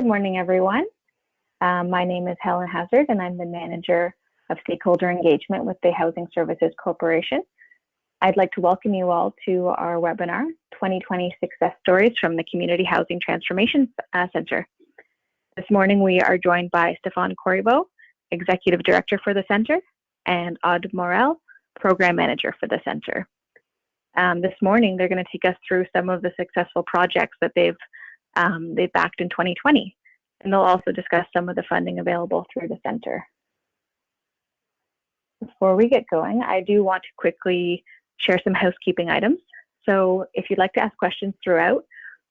Good morning, everyone. My name is Helen Hazard, and I'm the Manager of Stakeholder Engagement with the Housing Services Corporation. I'd like to welcome you all to our webinar, 2020 Success Stories from the Community Housing Transformation Center. This morning, we are joined by Stéphan Corriveau, Executive Director for the Center, and Aude Morel, Program Manager for the Center. This morning, they're going to take us through some of the successful projects that they've backed in 2020, and they'll also discuss some of the funding available through the Center. Before we get going, I do want to quickly share some housekeeping items. So if you'd like to ask questions throughout,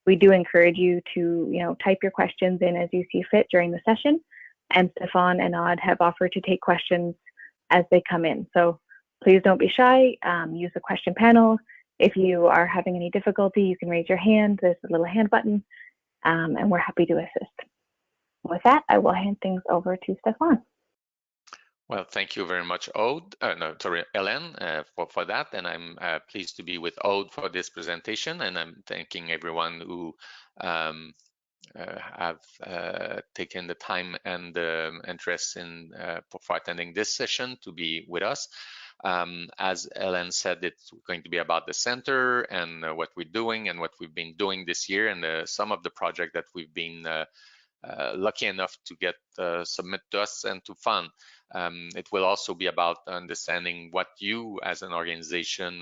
we do encourage you to type your questions in as you see fit during the session, and Stéphan and Aude have offered to take questions as they come in. So please don't be shy, use the question panel. If you are having any difficulty, you can raise your hand. There's a little hand button, and we're happy to assist. With that, I will hand things over to Stéphan. Well, thank you very much, Aude. Helen, for that, and I'm pleased to be with Aude for this presentation, and I'm thanking everyone who have taken the time and interest in for attending this session to be with us. As Helen said, it's going to be about the center and what we're doing and what we've been doing this year, and some of the projects that we've been lucky enough to get submit to us and to fund. It will also be about understanding what you as an organization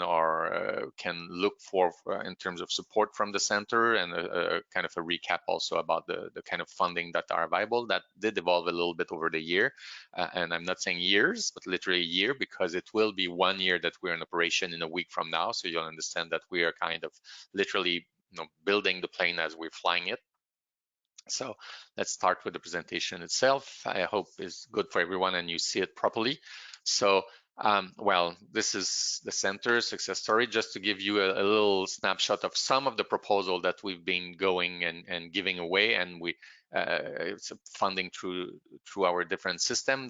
can look for in terms of support from the center, and kind of a recap also about the kind of funding that are available. That did evolve a little bit over the year, and I'm not saying years, but literally a year, because it will be 1 year that we're in operation in a week from now. So you'll understand that we are kind of literally building the plane as we're flying it. So let's start with the presentation itself. I hope it's good for everyone and you see it properly. So, well, this is the Center success story, just to give you a little snapshot of some of the proposal that we've been going and giving away, and it's funding through our different system.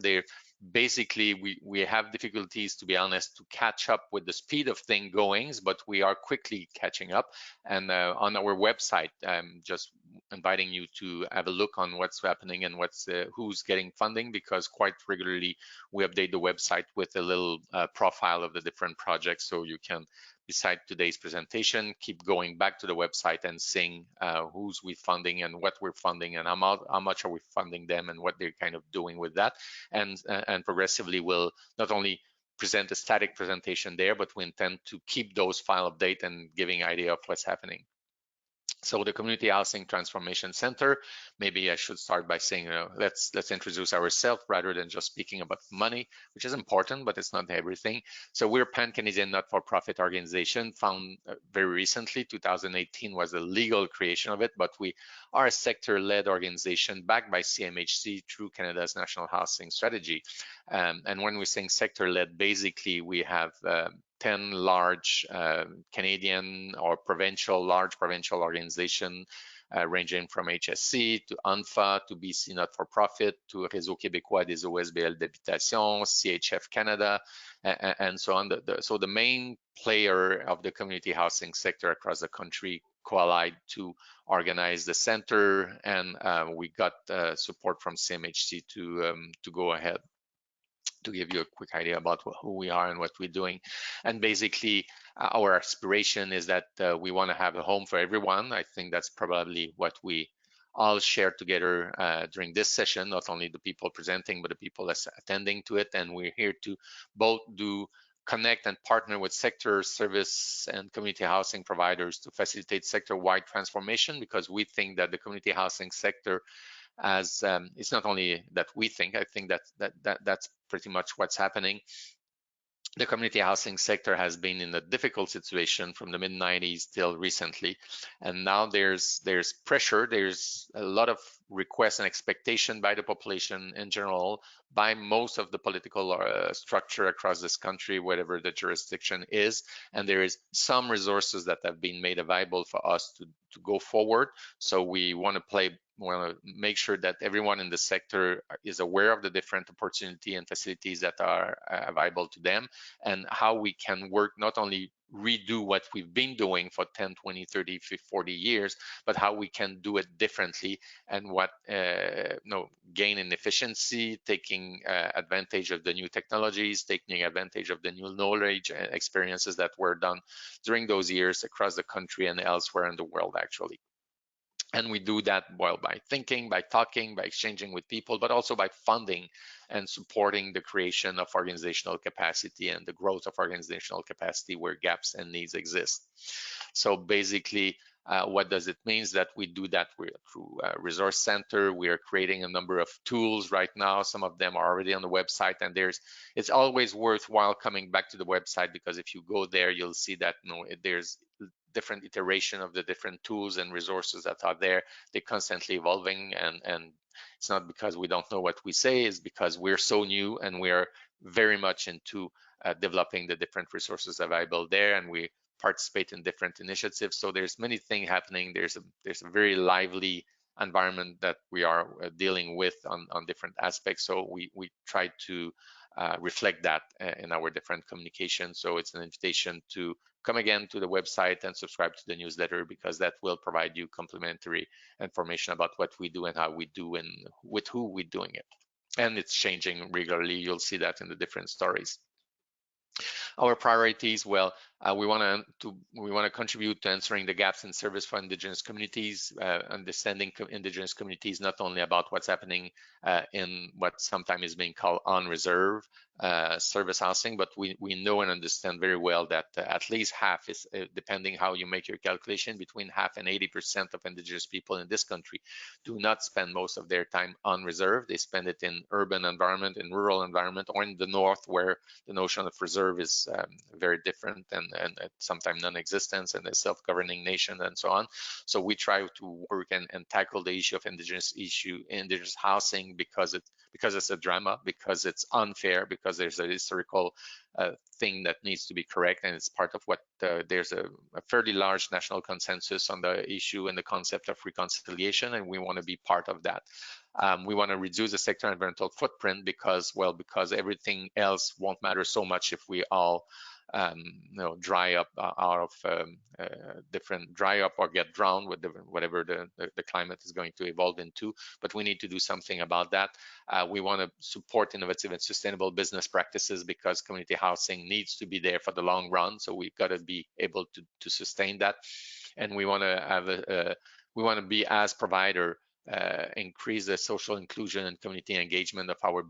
Basically, we have difficulties, to be honest, to catch up with the speed of things goings, but we are quickly catching up. And on our website, I'm just inviting you to have a look on what's happening and who's getting funding, because quite regularly we update the website with a little profile of the different projects, so you can, beside today's presentation, keep going back to the website and seeing who's we funding and what we're funding and how much are we funding them and what they're kind of doing with that. And progressively we'll not only present a static presentation there, but we intend to keep those file update and giving idea of what's happening. So the Community Housing Transformation Center, maybe I should start by saying, let's introduce ourselves rather than just speaking about money, which is important, but it's not everything. So we're a pan-Canadian not-for-profit organization found very recently. 2018 was the legal creation of it, but we are a sector-led organization backed by CMHC through Canada's National Housing Strategy. And when we're saying sector-led, basically we have 10 large Canadian or large provincial organizations ranging from HSC to UNFA to BC Not-for-Profit to Réseau Québécois des OSBL d'habitation, CHF Canada, and so on. So the main player of the community housing sector across the country coallied to organize the center, and we got support from CMHC to go ahead, to give you a quick idea about who we are and what we're doing. And basically, our aspiration is that we want to have a home for everyone. I think that's probably what we all share together during this session, not only the people presenting, but the people that's attending to it. And we're here to both connect and partner with sector, service, and community housing providers to facilitate sector-wide transformation, because we think that the community housing sector, as it's not only that we think, I think that's pretty much what's happening. The community housing sector has been in a difficult situation from the mid-90s till recently, and now there's pressure. There's a lot of requests and expectation by the population in general, by most of the political structure across this country, whatever the jurisdiction is, and there is some resources that have been made available for us to go forward. So we want to play want to make sure that everyone in the sector is aware of the different opportunity and facilities that are available to them, and how we can work not only redo what we've been doing for 10, 20, 30, 50, 40 years, but how we can do it differently, and what gain in efficiency, taking advantage of the new technologies, taking advantage of the new knowledge and experiences that were done during those years across the country and elsewhere in the world, actually. And we do that by thinking, by talking, by exchanging with people, but also by funding and supporting the creation of organizational capacity and the growth of organizational capacity where gaps and needs exist. So basically, what does it mean? That we do that through Resource Center. We are creating a number of tools right now. Some of them are already on the website, and it's always worthwhile coming back to the website, because if you go there, you'll see that there's different iteration of the different tools and resources that are there. They're constantly evolving, and it's not because we don't know what we say, it's because we're so new and we are very much into developing the different resources available there, and we participate in different initiatives. So there's many things happening. There's a very lively environment that we are dealing with on different aspects. So we try to reflect that in our different communications. So it's an invitation to come again to the website and subscribe to the newsletter, because that will provide you complementary information about what we do and how we do and with who we're doing it. And it's changing regularly. You'll see that in the different stories. Our priorities, well, we want to contribute to answering the gaps in service for Indigenous communities, understanding Indigenous communities not only about what's happening in what sometimes is being called on-reserve service housing, but we know and understand very well that at least half is, depending how you make your calculation, between half and 80% of Indigenous people in this country do not spend most of their time on reserve. They spend it in urban environment, in rural environment, or in the north, where the notion of reserve is very different and sometimes non-existent, and a self-governing nation and so on. So we try to work and tackle the issue of Indigenous housing, because it's a drama, because it's unfair, because there's a historical thing that needs to be correct, and it's part of what there's a fairly large national consensus on the issue and the concept of reconciliation, and we want to be part of that. We want to reduce the sector environmental footprint, because everything else won't matter so much if we all dry up dry up or get drowned with whatever the climate is going to evolve into. But we need to do something about that. We want to support innovative and sustainable business practices, because community housing needs to be there for the long run. So we've got to be able to sustain that, and we want to have we want to be, as provider, increase the social inclusion and community engagement of our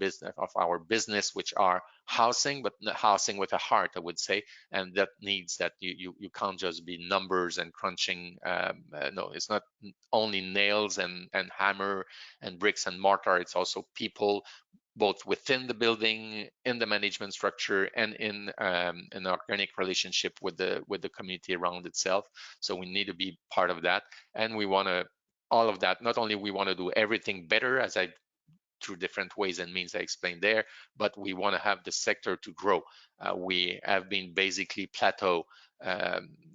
business, which are housing, but housing with a heart, I would say. And that needs that you can't just be numbers and crunching. No, it's not only nails and hammer and bricks and mortar. It's also people, both within the building, in the management structure, and in an organic relationship with the community around itself. So we need to be part of that, and we want to all of that. Not only we want to do everything better, through different ways and means I explained there, but we want to have the sector to grow. We have been basically plateau.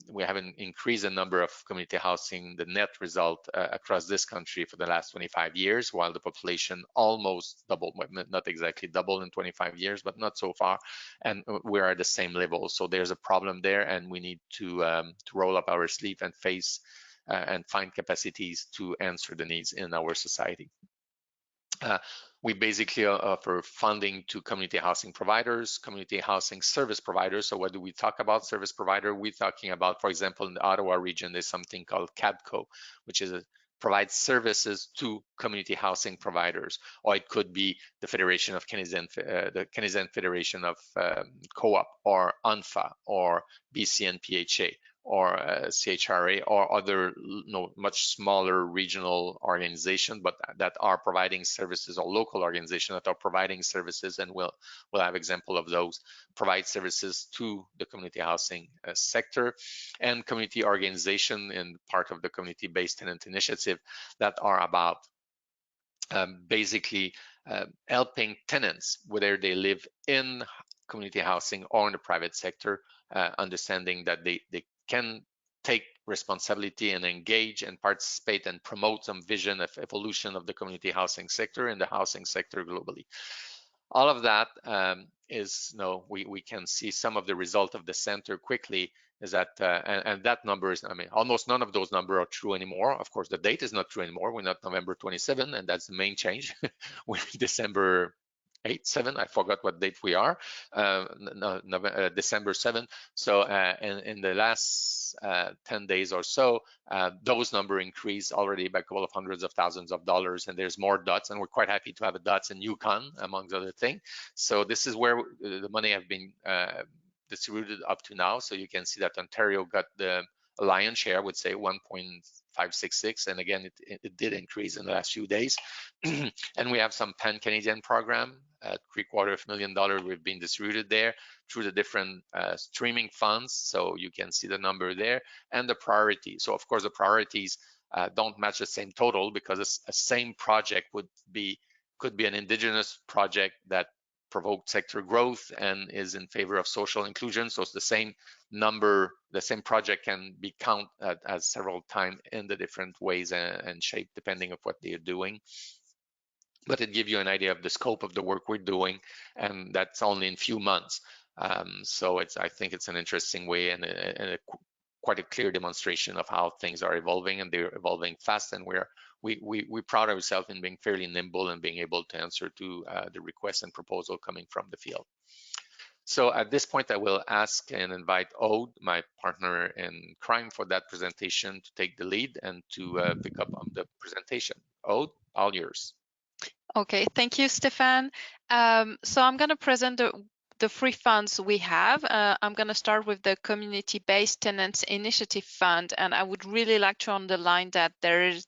We haven't increased the number of community housing, the net result across this country for the last 25 years, while the population almost doubled, not exactly doubled in 25 years, but not so far. And we're at the same level. So there's a problem there, and we need to roll up our sleeve and face and find capacities to answer the needs in our society. We basically offer funding to community housing providers, community housing service providers. So what do we talk about service provider? We're talking about, for example, in the Ottawa region, there's something called CADCO, which is provides services to community housing providers, or it could be the Federation of the Canadian Federation of Co-op, or UNFA, or BCNPHA, or CHRA, or other much smaller regional organizations, but that are providing services, or local organizations that are providing services, and we'll have example of those, provide services to the community housing sector, and community organization and part of the community-based tenant initiative that are about basically helping tenants, whether they live in community housing or in the private sector, understanding that they can take responsibility and engage and participate and promote some vision of evolution of the community housing sector and the housing sector globally. All of that is, we can see some of the result of the center quickly, is that, and that number is, almost none of those numbers are true anymore. Of course, the date is not true anymore. We're not November 27, and that's the main change. We're December 8, 7, I forgot what date we are, December 7. So in the last 10 days or so, those numbers increased already by a couple of hundreds of thousands of dollars, and there's more dots, and we're quite happy to have a dots in Yukon, amongst other things. So this is where the money have been distributed up to now. So you can see that Ontario got the lion's share, I would say 1.566, and again, it did increase in the last few days. And we have some pan-Canadian program, $750,000 we've been distributed there through the different streaming funds. So you can see the number there, and the priority. So of course the priorities don't match the same total, because a same project could be an Indigenous project that provoked sector growth and is in favor of social inclusion. So it's the same number, the same project can be counted as several times in the different ways and shape, depending on what they are doing. But it gives you an idea of the scope of the work we're doing, and that's only in few months. So I think it's an interesting way and quite a clear demonstration of how things are evolving, and they're evolving fast, and we proud ourselves in being fairly nimble and being able to answer to the requests and proposal coming from the field. So at this point, I will ask and invite Aude, my partner in crime, for that presentation, to take the lead and to pick up on the presentation. Aude, all yours. Okay, thank you, Stéphan. So I'm going to present the free funds we have. I'm going to start with the Community-Based Tenants Initiative Fund, and I would really like to underline that there's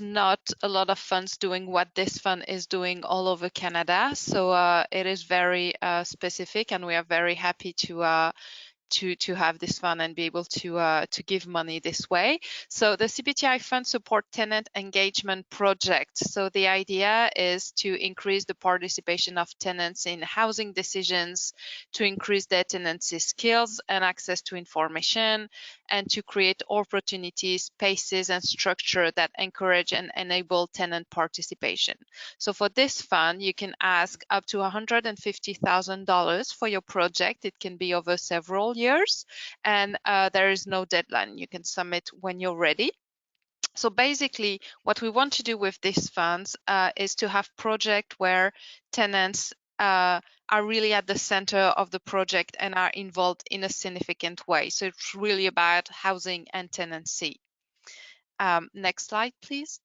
not a lot of funds doing what this fund is doing all over Canada. So it is very specific, and we are very happy to have this fund and be able to give money this way. So the CBTI fund support tenant engagement projects. So the idea is to increase the participation of tenants in housing decisions, to increase their tenancy skills and access to information, and to create opportunities, spaces, and structure that encourage and enable tenant participation. So for this fund, you can ask up to $150,000 for your project. It can be over several years, and there is no deadline. You can submit when you're ready. So basically, what we want to do with these funds is to have projects where tenants are really at the center of the project and are involved in a significant way. So it's really about housing and tenancy. Next slide, please.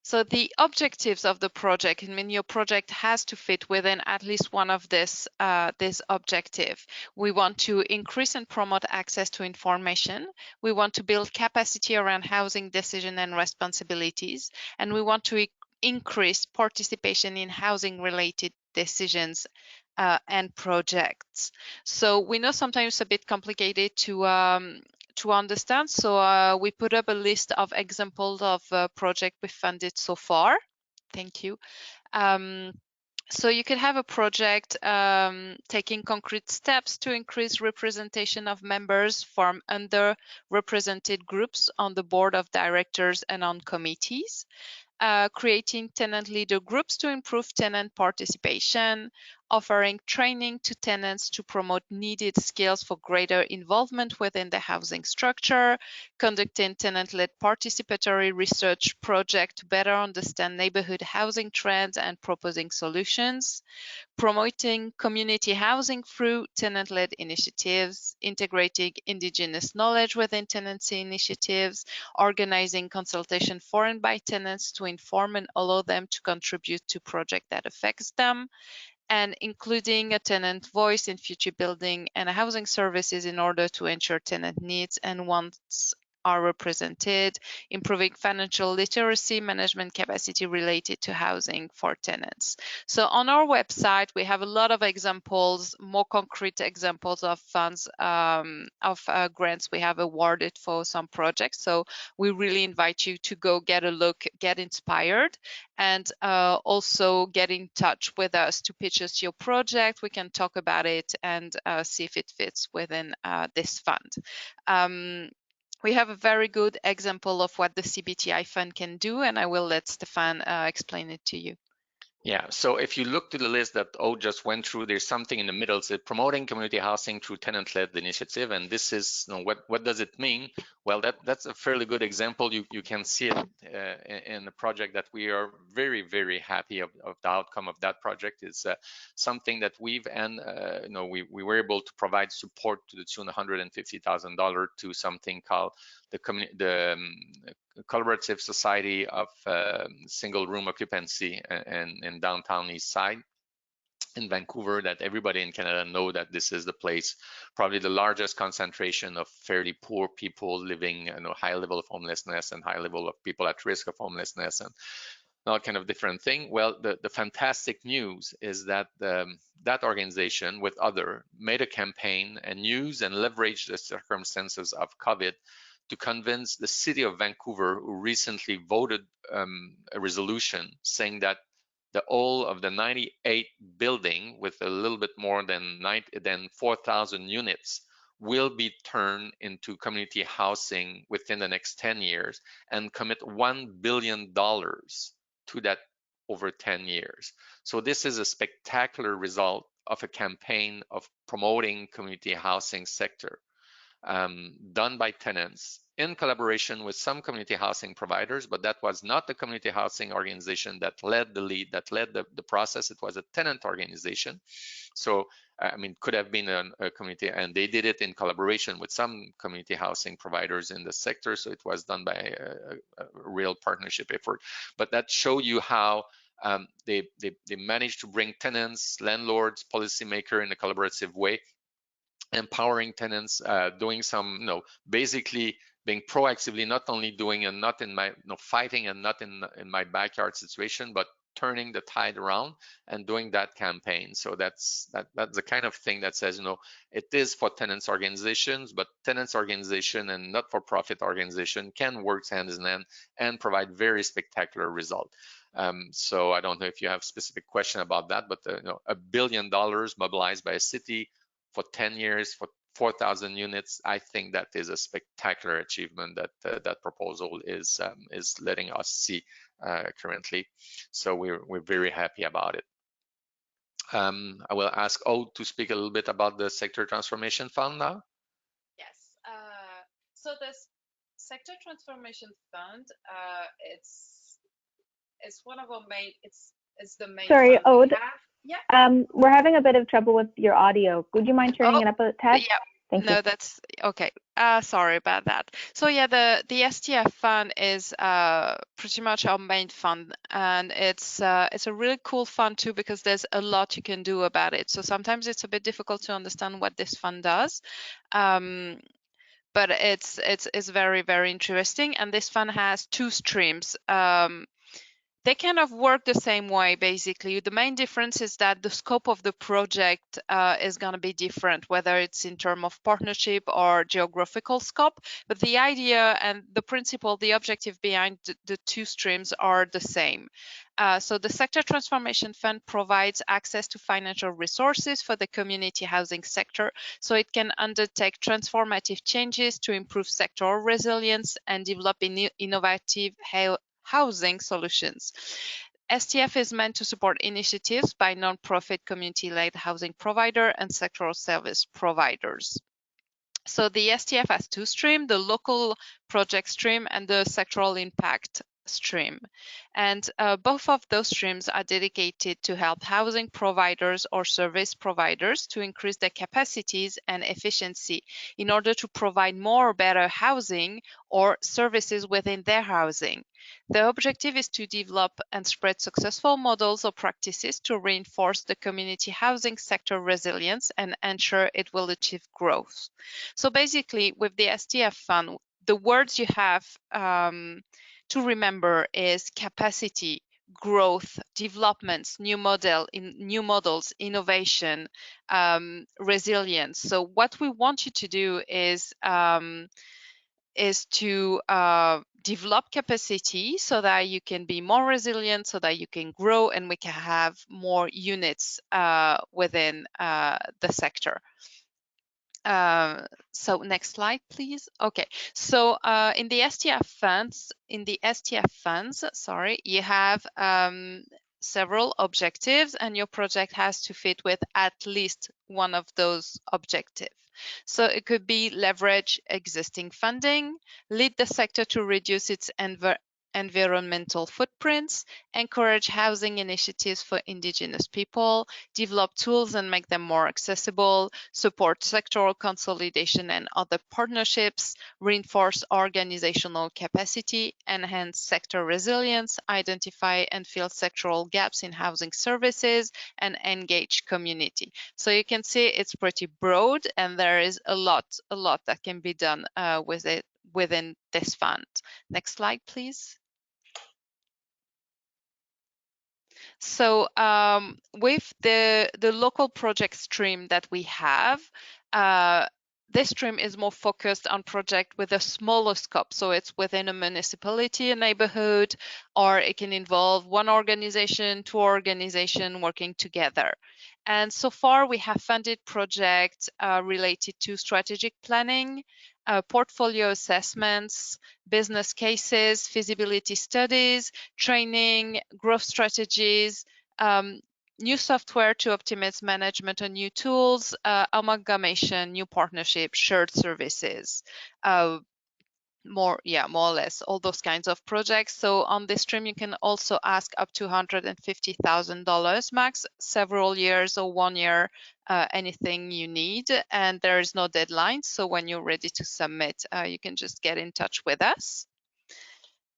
So the objectives of the project, your project has to fit within at least one of this objective. We want to increase and promote access to information. We want to build capacity around housing decision and responsibilities. And we want to increase participation in housing-related decisions and projects. So we know sometimes it's a bit complicated to understand. So we put up a list of examples of projects we funded so far. Thank you. So you could have a project taking concrete steps to increase representation of members from underrepresented groups on the board of directors and on committees. Creating tenant leader groups to improve tenant participation, offering training to tenants to promote needed skills for greater involvement within the housing structure, conducting tenant-led participatory research project to better understand neighborhood housing trends and proposing solutions, promoting community housing through tenant-led initiatives, integrating Indigenous knowledge within tenancy initiatives, organizing consultation for and by tenants to inform and allow them to contribute to project that affects them, and including a tenant voice in future building and housing services in order to ensure tenant needs and wants are represented, improving financial literacy, management capacity related to housing for tenants. So on our website, we have a lot of examples, more concrete examples of funds, grants we have awarded for some projects. So we really invite you to go get a look, get inspired, and also get in touch with us to pitch us your project. We can talk about it and see if it fits within this fund. We have a very good example of what the CBTI fund can do, and I will let Stéphan explain it to you. Yeah, so if you look to the list that Aude just went through, there's something in the middle. It's promoting community housing through tenant-led initiative, and this is, what does it mean? Well, that's a fairly good example. You can see it in the project that we are very, very happy of the outcome of that project. Is something that we were able to provide support to the tune of $150,000 to something called the Collaborative Society of Single Room Occupancy in downtown East Side in Vancouver, that everybody in Canada know that this is the place, probably the largest concentration of fairly poor people living, high level of homelessness and high level of people at risk of homelessness and all kind of different thing. Well, the fantastic news is that that organization with other made a campaign and used and leveraged the circumstances of COVID to convince the city of Vancouver, who recently voted a resolution saying that the whole of the 98 building with a little bit more than 4,000 units will be turned into community housing within the next 10 years and commit $1 billion to that over 10 years. So this is a spectacular result of a campaign of promoting community housing sector. Done by Tenants in collaboration with some community housing providers, but that was not the community housing organization that led the process. It was a tenant organization. So, could have been a community, and they did it in collaboration with some community housing providers in the sector. So it was done by a real partnership effort. But that showed you how they managed to bring tenants, landlords, policymakers in a collaborative way, empowering tenants, doing some, basically being proactively, not only doing and not in my, fighting and not in my backyard situation, but turning the tide around and doing that campaign. So that's the kind of thing that says, it is for tenants organizations, but tenants organization and not-for-profit organization can work hand in hand and provide very spectacular result. So I don't know if you have specific question about that, but $1 billion mobilized by a city for 10 years for 4,000 units, I think that is a spectacular achievement that that proposal is letting us see currently. So we're very happy about it. I will ask Aude to speak a little bit about the Sector Transformation Fund now. Yes. So this Sector Transformation Fund, it's one of our main. It's the main. Sorry, Aude. Yeah. We're having a bit of trouble with your audio. Would you mind turning it up a tad? Yeah. Thank you. No, that's okay. Sorry about that. So yeah, the STF fund is pretty much our main fund, and it's a really cool fund too, because there's a lot you can do about it. So sometimes it's a bit difficult to understand what this fund does. But it's very, very interesting, and this fund has two streams. They kind of work the same way, basically. The main difference is that the scope of the project is going to be different, whether it's in terms of partnership or geographical scope. But the idea and the principle, the objective behind the two streams are the same. So the Sector Transformation Fund provides access to financial resources for the community housing sector, so it can undertake transformative changes to improve sectoral resilience and develop innovative housing solutions. STF is meant to support initiatives by non-profit community-led housing provider and sectoral service providers. So the STF has two streams, the local project stream and the sectoral impact stream. And both of those streams are dedicated to help housing providers or service providers to increase their capacities and efficiency in order to provide more or better housing or services within their housing. The objective is to develop and spread successful models or practices to reinforce the community housing sector resilience and ensure it will achieve growth. So basically, with the STF fund, the words you have to remember is capacity, growth, developments, new models, innovation, resilience. So what we want you to do is to develop capacity so that you can be more resilient, so that you can grow, and we can have more units within the sector. So next slide, please. Okay, so in the STF funds, sorry, you have several objectives, and your project has to fit with at least one of those objectives. So it could be leverage existing funding, lead the sector to reduce its environmental footprints, encourage housing initiatives for Indigenous people, develop tools and make them more accessible, support sectoral consolidation and other partnerships, reinforce organizational capacity, enhance sector resilience, identify and fill sectoral gaps in housing services, and engage community. So you can see it's pretty broad, and there is a lot that can be done with it within this fund. Next slide, please. So with the local project stream that we have, this stream is more focused on project with a smaller scope. So it's within a municipality, a neighborhood, or it can involve one organization, two organizations working together. And so far we have funded projects related to strategic planning, portfolio assessments, business cases, feasibility studies, training, growth strategies, new software to optimize management and new tools, amalgamation, new partnerships, shared services, more or less all those kinds of projects. So on this stream, you can also ask up to $150,000 max, several years or 1 year, anything you need, and there is no deadline. So when you're ready to submit, you can just get in touch with us.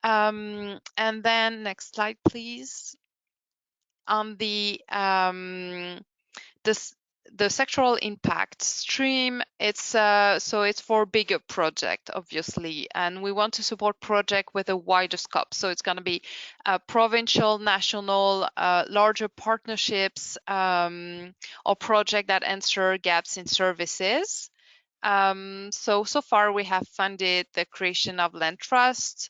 And then next slide, please. On the sectoral impact stream, it's so it's for bigger project, obviously, and we want to support project with a wider scope. So it's going to be provincial, national, larger partnerships, or project that answer gaps in services. So far we have funded the creation of land trust.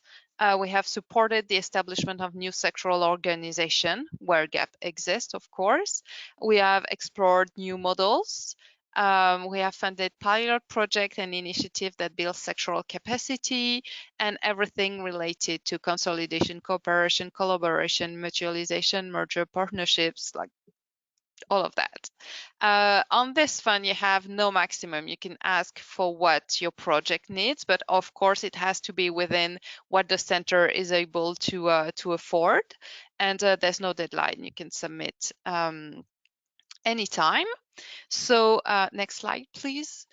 We have supported the establishment of new sectoral organization where gap exists, of course. We have explored new models. We have funded pilot project and initiative that build sectoral capacity, and everything related to consolidation, cooperation, collaboration, mutualization, merger, partnerships, like all of that. On this fund, you have no maximum. You can ask for what your project needs, but of course it has to be within what the center is able to afford, and there's no deadline. You can submit anytime. So next slide, please.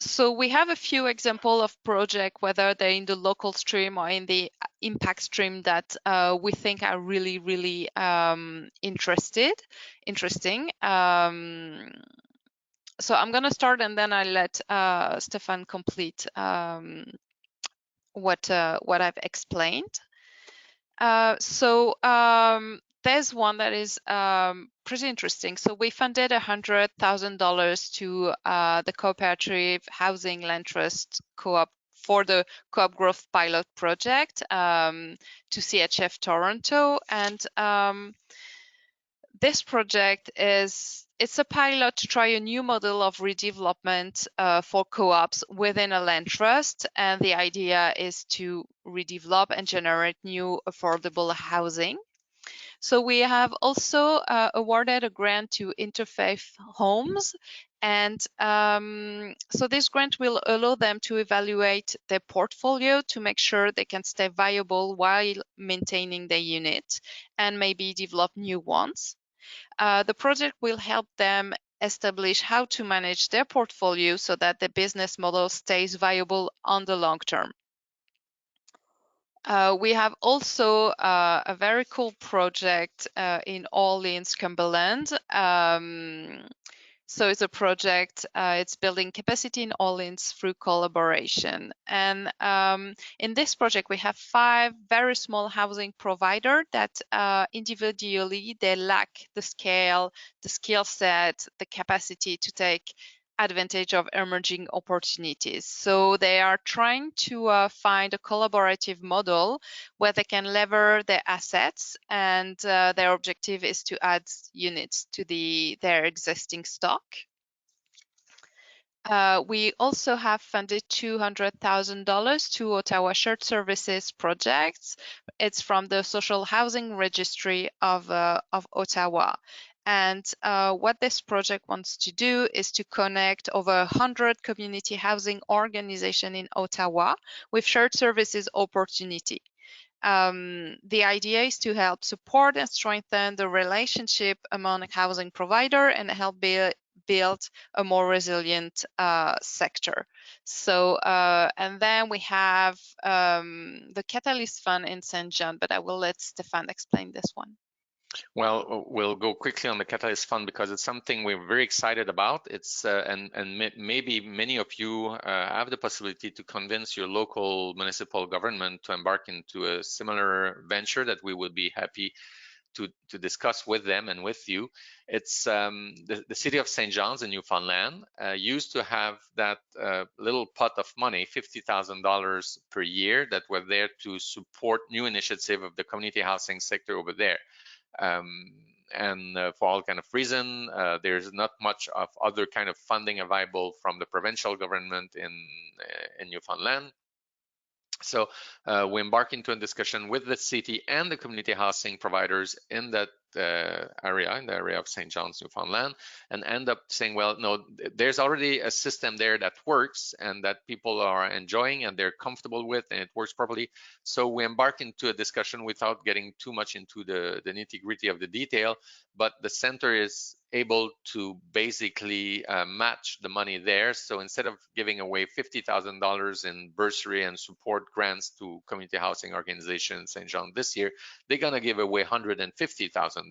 So we have a few examples of projects, whether they're in the local stream or in the impact stream, that we think are really, really interesting. So I'm going to start, and then I'll let Stéphan complete what I've explained. There's one that is pretty interesting. So we funded $100,000 to the Cooperative Housing Land Trust Co-op for the Co-op Growth Pilot Project to CHF Toronto. And this project it's a pilot to try a new model of redevelopment for co-ops within a land trust. And the idea is to redevelop and generate new affordable housing. So we have also awarded a grant to Interfaith Homes. And so this grant will allow them to evaluate their portfolio to make sure they can stay viable while maintaining their unit and maybe develop new ones. The project will help them establish how to manage their portfolio so that the business model stays viable on the long term. We have also a very cool project in Orleans, Cumberland, So it's a project, it's building capacity in Orleans through collaboration. And in this project, we have 5 very small housing providers that individually, they lack the scale, the skill set, the capacity to take advantage of emerging opportunities. So they are trying to find a collaborative model where they can lever their assets, and their objective is to add units to their existing stock. We also have funded $200,000 to Ottawa Shared Services projects. It's from the Social Housing Registry of Ottawa. And what this project wants to do is to connect over 100 community housing organizations in Ottawa with shared services opportunity. The idea is to help support and strengthen the relationship among housing provider and help build a more resilient sector. So, and then we have the Catalyst Fund in St. John, but I will let Stéphan explain this one. Well, we'll go quickly on the Catalyst Fund because it's something we're very excited about. It's maybe many of you have the possibility to convince your local municipal government to embark into a similar venture that we would be happy to discuss with them and with you. It's the city of St. John's in Newfoundland used to have that little pot of money, $50,000 per year, that were there to support new initiative of the community housing sector over there. And for all kind of reason, there's not much of other kind of funding available from the provincial government in Newfoundland. So we embark into a discussion with the city and the community housing providers in that area, in the area of St. John's, Newfoundland, and end up saying, well, no, there's already a system there that works and that people are enjoying and they're comfortable with, and it works properly. So we embark into a discussion without getting too much into the nitty-gritty of the detail, but the center is able to basically match the money there. So instead of giving away $50,000 in bursary and support grants to community housing organizations in St. John this year, they're going to give away $150,000.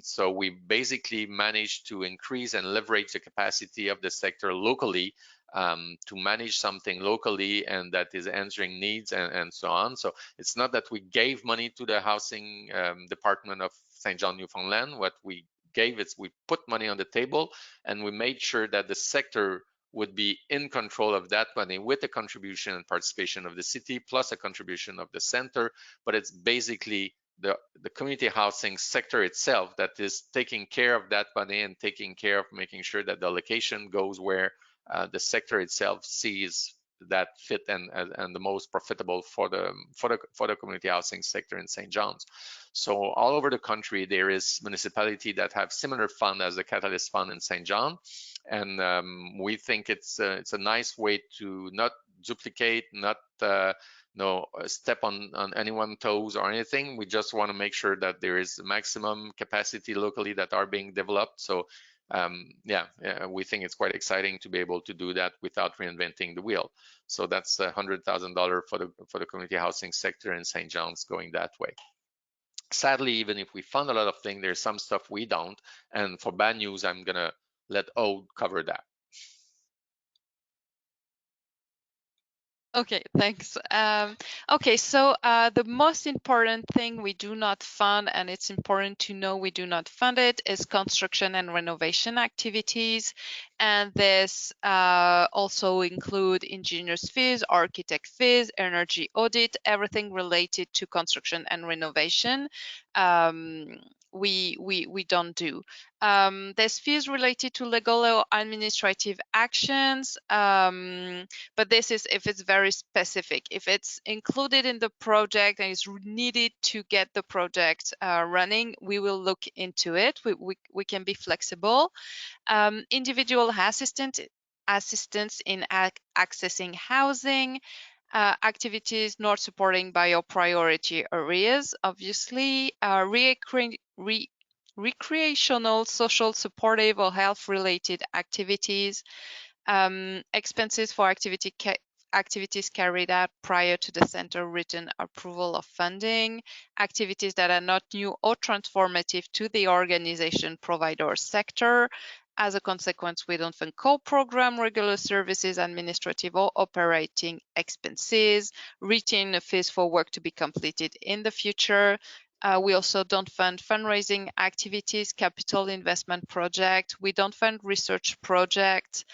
So we basically managed to increase and leverage the capacity of the sector locally to manage something locally and that is answering needs and so on. So it's not that we gave money to the housing department of St. John, Newfoundland. What we gave is we put money on the table and we made sure that the sector would be in control of that money with the contribution and participation of the city plus a contribution of the center. But it's basically the community housing sector itself that is taking care of that money and taking care of making sure that the allocation goes where the sector itself sees that fit and the most profitable for the community housing sector in St. John's. So all over the country, there is municipality that have similar fund as the Catalyst Fund in St. John. And we think it's a nice way to not duplicate, not step on anyone's toes or anything. We just want to make sure that there is maximum capacity locally that are being developed. So we think it's quite exciting to be able to do that without reinventing the wheel. So that's $100,000 for the community housing sector in St. John's going that way. Sadly, even if we fund a lot of things, there's some stuff we don't. And for bad news, I'm gonna let Aude cover that. Okay, thanks. Okay, so the most important thing we do not fund, and it's important to know we do not fund it, is construction and renovation activities. And this also include engineers fees, architect fees, energy audit, everything related to construction and renovation. We don't do. There's fees related to legal or administrative actions, but this is if it's very specific. If it's included in the project and is needed to get the project running, we will look into it. We can be flexible. Individual assistance in accessing housing, activities not supporting by your priority areas, obviously, recreational, social, supportive, or health-related activities, expenses for activities carried out prior to the center written approval of funding, activities that are not new or transformative to the organization, provider, or sector, As a consequence, we don't fund core program, regular services, administrative or operating expenses, retain fees for work to be completed in the future. We also don't fund fundraising activities, capital investment project. We don't fund research projects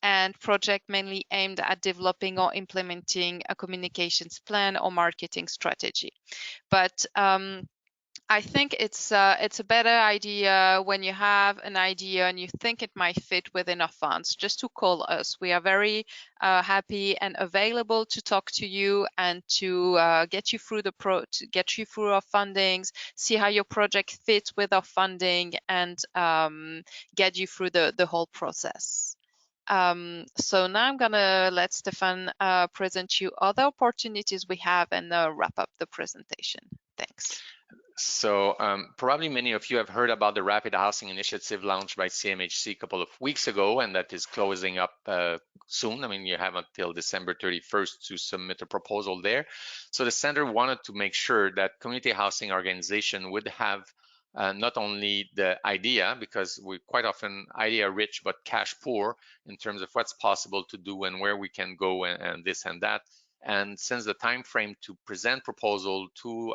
and project mainly aimed at developing or implementing a communications plan or marketing strategy. But I think it's a better idea when you have an idea and you think it might fit within our funds, just to call us. We are very happy and available to talk to you and to get you through get you through our fundings, see how your project fits with our funding, and get you through the whole process. So now I'm gonna let Stéphan present you other opportunities we have and wrap up the presentation. Thanks. So probably many of you have heard about the Rapid Housing Initiative launched by CMHC a couple of weeks ago, and that is closing up soon. I mean, you have until December 31st to submit a proposal there. So the center wanted to make sure that community housing organization would have not only the idea, because we're quite often idea rich but cash poor in terms of what's possible to do and where we can go and this and that. And since the time frame to present proposal to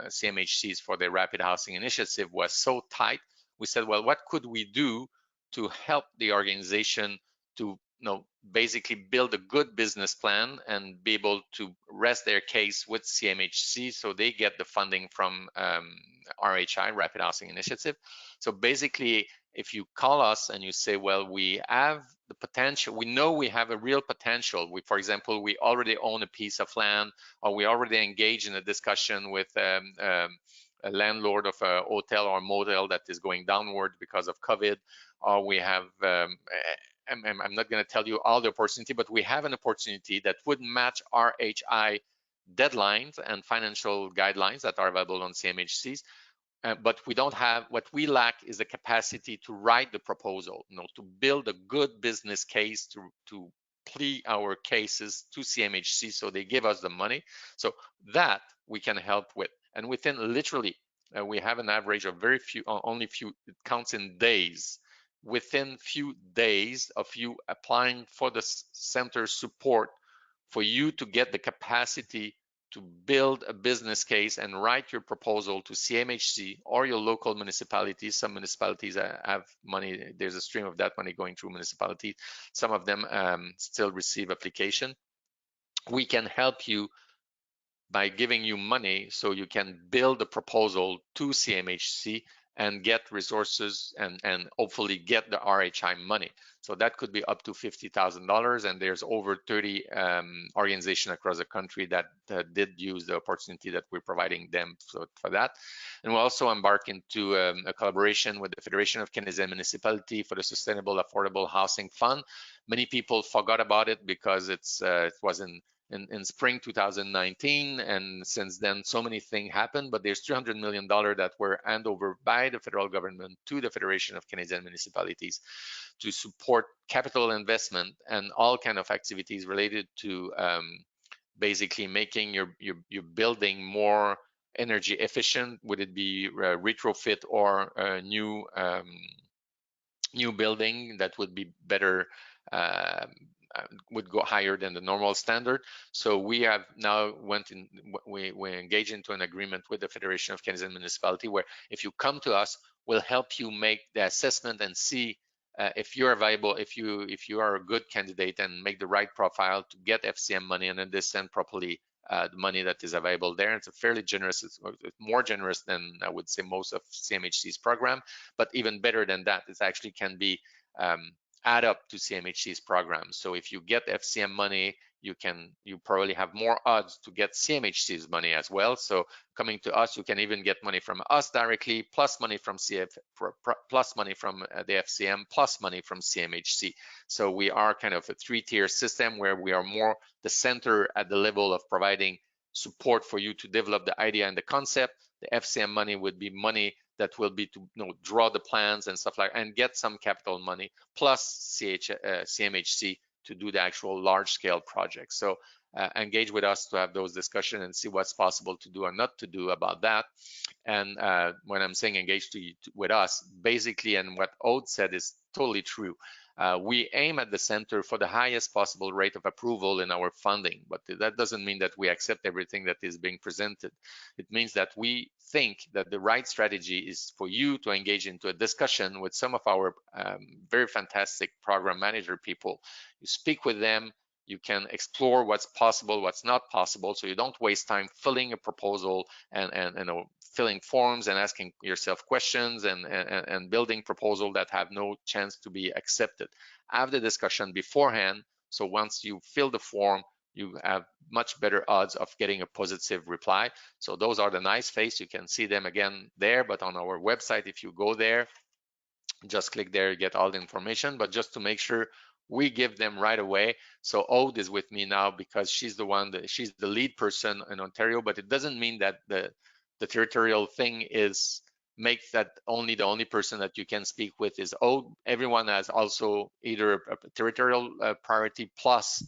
CMHCs for the Rapid Housing Initiative was so tight, we said, well, what could we do to help the organization to basically build a good business plan and be able to rest their case with CMHC so they get the funding from RHI, Rapid Housing Initiative. So basically, if you call us and you say, well, we have the potential, we know we have a real potential. For example, we already own a piece of land, or we already engage in a discussion with a landlord of a hotel or motel that is going downward because of COVID, or we have, I'm not going to tell you all the opportunity, but we have an opportunity that would match RHI deadlines and financial guidelines that are available on CMHCs. But we don't have, what we lack is the capacity to write the proposal, to build a good business case to plea our cases to CMHC so they give us the money. So that we can help with. And within literally, we have an average of very few, only few, it counts in days. Within few days of you applying for the center support, for you to get the capacity to build a business case and write your proposal to CMHC or your local municipalities. Some municipalities have money, there's a stream of that money going through municipalities. Some of them still receive application. We can help you by giving you money so you can build a proposal to CMHC and get resources and hopefully get the RHI money. So that could be up to $50,000, and there's over 30 organizations across the country that did use the opportunity that we're providing them for that. And we'll also embark into a collaboration with the Federation of Canadian Municipalities for the Sustainable Affordable Housing Fund. Many people forgot about it because it was in spring 2019, and since then so many things happened, but there's $300 million that were handed over by the federal government to the Federation of Canadian Municipalities to support capital investment and all kind of activities related to basically making your building more energy efficient, would it be retrofit or a new building that would be better, would go higher than the normal standard. So we have now we engaged into an agreement with the Federation of Canadian Municipalities, where if you come to us, we'll help you make the assessment and see if you're viable, if you are a good candidate and make the right profile to get FCM money, and then they send properly the money that is available there. It's a fairly generous, it's more generous than I would say most of CMHC's program, but even better than that, it actually can be add up to CMHC's program. So if you get FCM money, you probably have more odds to get CMHC's money as well. So coming to us, you can even get money from us directly, plus money from plus money from the FCM, plus money from CMHC. So we are kind of a three-tier system where we are more the center at the level of providing support for you to develop the idea and the concept. The FCM money would be money that will be to draw the plans and stuff like, and get some capital money, plus CMHC to do the actual large scale project. So engage with us to have those discussions and see what's possible to do or not to do about that. And when I'm saying engage with us, basically, and what Aude said is totally true. We aim at the center for the highest possible rate of approval in our funding, but that doesn't mean that we accept everything that is being presented. It means that we think that the right strategy is for you to engage into a discussion with some of our very fantastic program manager people. You speak with them, you can explore what's possible, what's not possible, so you don't waste time filling a proposal and you know, filling forms and asking yourself questions and building proposals that have no chance to be accepted. Have the discussion beforehand, so once you fill the form, you have much better odds of getting a positive reply. So those are the nice face. You can see them again there, but on our website, if you go there, just click there, you get all the information. But just to make sure, we give them right away. So Aude is with me now because she's the one that she's the lead person in Ontario, but it doesn't mean that the territorial thing is makes that only the only person that you can speak with is Aude. Everyone has also either a territorial priority plus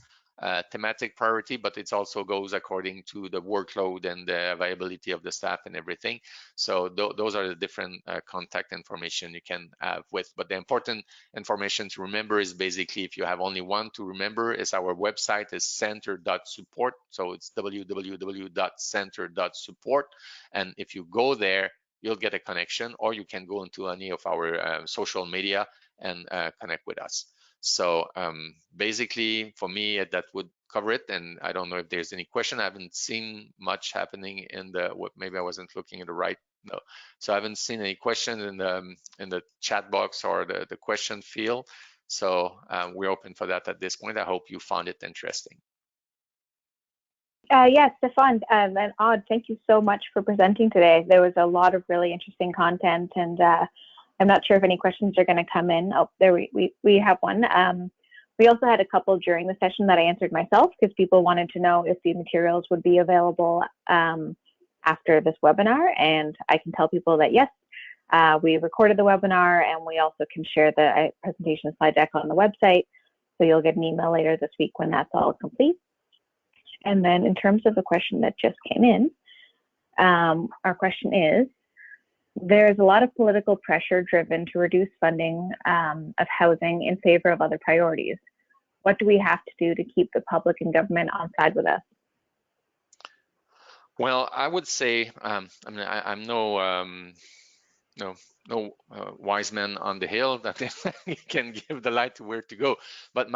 thematic priority, but it also goes according to the workload and the availability of the staff and everything. So those are the different contact information you can have with. But the important information to remember is basically, if you have only one to remember, is our website is center.support. So it's www.center.support. And if you go there, you'll get a connection, or you can go into any of our social media and connect with us. So basically, for me, that would cover it. And I don't know if there's any question. I haven't seen much happening in the, maybe I wasn't looking at the right, no. So I haven't seen any questions in the chat box or the question field. So we're open for that at this point. I hope you found it interesting. Yes, Stéphan and Aude, thank you so much for presenting today. There was a lot of really interesting content, and I'm not sure if any questions are going to come in. Oh, there we have one. We also had a couple during the session that I answered myself because people wanted to know if the materials would be available after this webinar, and I can tell people that yes, we recorded the webinar, and we also can share the presentation slide deck on the website, so you'll get an email later this week when that's all complete. And then in terms of the question that just came in, our question is, there's a lot of political pressure driven to reduce funding of housing in favor of other priorities. What do we have to do to keep the public and government on side with us? Well, I would say, I mean, I'm no wise man on the hill that can give the light to where to go. But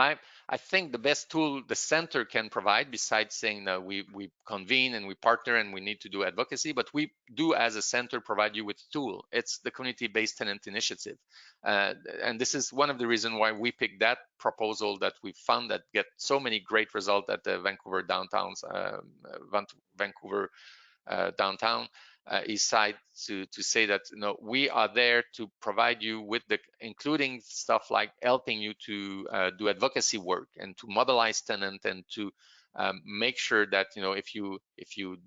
I think the best tool the center can provide, besides saying that we convene and we partner and we need to do advocacy, but we do as a center provide you with tool. It's the community-based tenant initiative. And this is one of the reasons why we picked that proposal that we found that get so many great results at the Vancouver downtown's, Vancouver downtown east side, to say that, you know, we are there to provide you with the, including stuff like helping you to do advocacy work and to mobilize tenant and to make sure that, you know, if you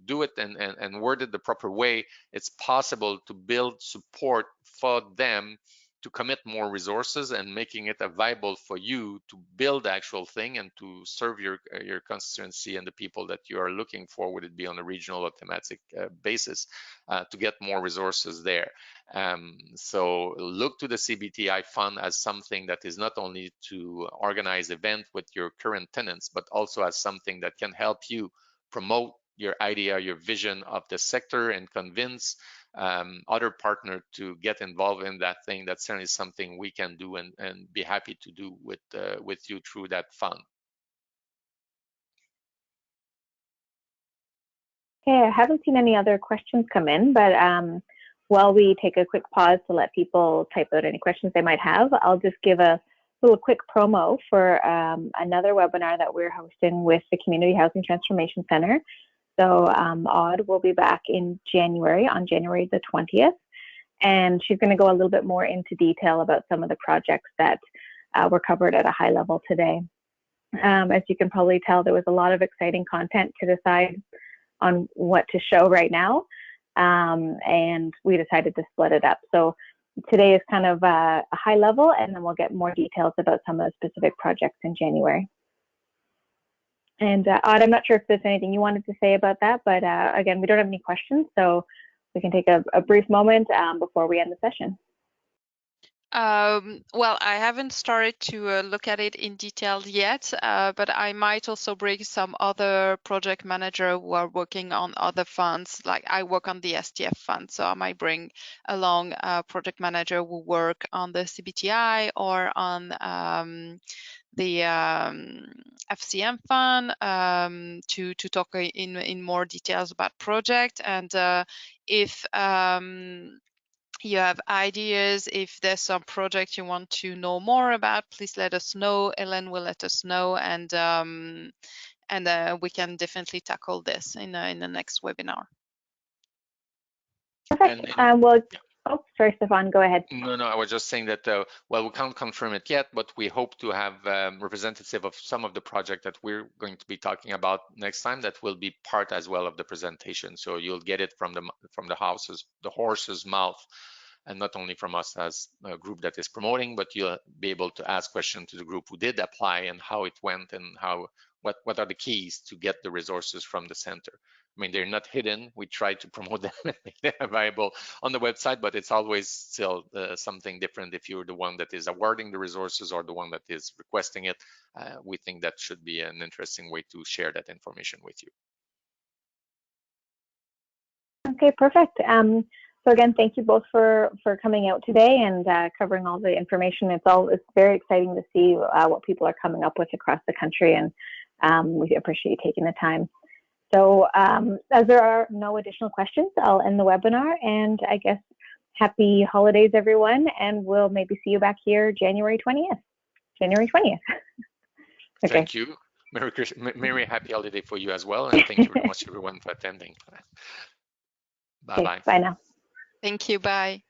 do it and word it the proper way, it's possible to build support for them to commit more resources and making it viable for you to build the actual thing and to serve your constituency and the people that you are looking for, would it be on a regional or thematic basis, to get more resources there. So look to the CBTI fund as something that is not only to organize events with your current tenants, but also as something that can help you promote your idea, your vision of the sector, and convince other partners to get involved in that thing. That's certainly something we can do and be happy to do with you through that fund. Okay, I haven't seen any other questions come in, but while we take a quick pause to let people type out any questions they might have, I'll just give a little quick promo for another webinar that we're hosting with the Community Housing Transformation Center. So Aude will be back in January, on January the 20th, and she's going to go a little bit more into detail about some of the projects that were covered at a high level today. As you can probably tell, there was a lot of exciting content to decide on what to show right now, and we decided to split it up. So today is kind of a high level, and then we'll get more details about some of the specific projects in January. And Aude, I'm not sure if there's anything you wanted to say about that, but again, we don't have any questions, so we can take a brief moment before we end the session. Well, I haven't started to look at it in detail yet, but I might also bring some other project manager who are working on other funds. Like I work on the STF fund, so I might bring along a project manager who work on the CBTI or on the FCM fund to talk in more details about project. And if you have ideas, if there's some project you want to know more about, please let us know. Ellen will let us know, and we can definitely tackle this in the next webinar. Perfect. Well, oh, sorry, Stéphan, go ahead. No, I was just saying that, well, we can't confirm it yet, but we hope to have representative of some of the project that we're going to be talking about next time that will be part as well of the presentation. So you'll get it from the horse's mouth, and not only from us as a group that is promoting, but you'll be able to ask questions to the group who did apply and how it went and what are the keys to get the resources from the center. I mean, they're not hidden. We try to promote them and make them available on the website, but it's always still something different if you're the one that is awarding the resources or the one that is requesting it. We think that should be an interesting way to share that information with you. Okay, perfect. So again, thank you both for coming out today and covering all the information. It's very exciting to see what people are coming up with across the country, and we appreciate you taking the time. So as there are no additional questions, I'll end the webinar, and I guess happy holidays, everyone, and we'll maybe see you back here January 20th. January 20th. Okay. Thank you. Merry happy holiday for you as well, and thank you very much everyone for attending. Bye-bye. Okay, bye now. Thank you. Bye.